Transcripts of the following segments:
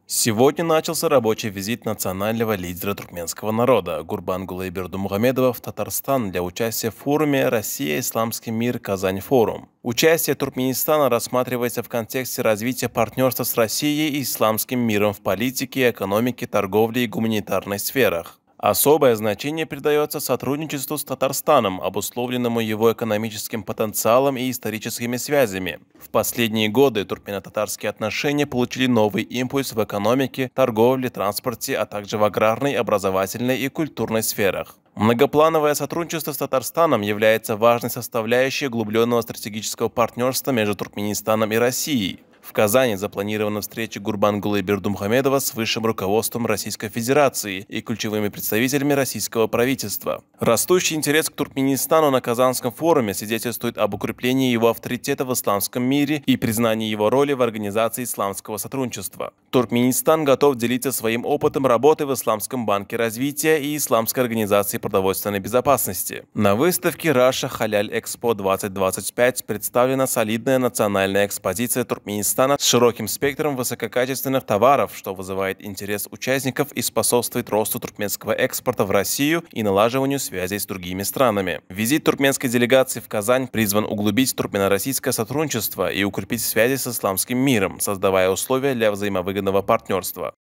Сегодня начался рабочий визит национального лидера туркменского народа Гурбангулы Бердымухамедова в Татарстан для участия в форуме «Россия. Исламский мир. Казань-форум». Участие Туркменистана рассматривается в контексте развития партнерства с Россией и исламским миром в политике, экономике, торговле и гуманитарной сферах. Особое значение придается сотрудничеству с Татарстаном, обусловленному его экономическим потенциалом и историческими связями. В последние годы туркмено-татарские отношения получили новый импульс в экономике, торговле, транспорте, а также в аграрной, образовательной и культурной сферах. Многоплановое сотрудничество с Татарстаном является важной составляющей углубленного стратегического партнерства между Туркменистаном и Россией. В Казани запланирована встреча Гурбангулы Бердымухамедова с высшим руководством Российской Федерации и ключевыми представителями российского правительства. Растущий интерес к Туркменистану на Казанском форуме свидетельствует об укреплении его авторитета в исламском мире и признании его роли в организации исламского сотрудничества. Туркменистан готов делиться своим опытом работы в Исламском банке развития и Исламской организации продовольственной безопасности. На выставке Russia Halal Expo 2025 представлена солидная национальная экспозиция Туркменистана с широким спектром высококачественных товаров, что вызывает интерес участников и способствует росту туркменского экспорта в Россию и налаживанию связей с другими странами. Визит туркменской делегации в Казань призван углубить туркмено-российское сотрудничество и укрепить связи с исламским миром, создавая условия для взаимовыгодного партнерства.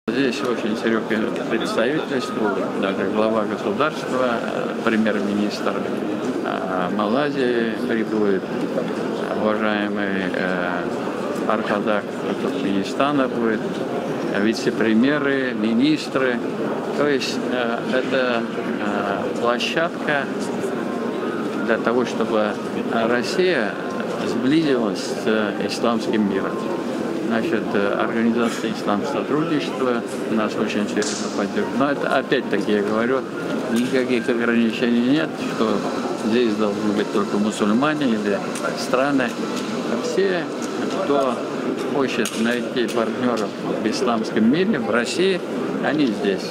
Здесь очень широкое представительство, даже глава государства, премьер-министр Малайзии прибудет, уважаемый Аркадак Туркменистана будет, вице-премьеры, министры. То есть это площадка для того, чтобы Россия сблизилась с исламским миром. Значит, организация исламского сотрудничества нас очень серьезно поддерживает. Но это опять-таки, я говорю, никаких ограничений нет, что здесь должны быть только мусульмане или страны. Все, кто хочет найти партнеров в исламском мире, в России, они здесь.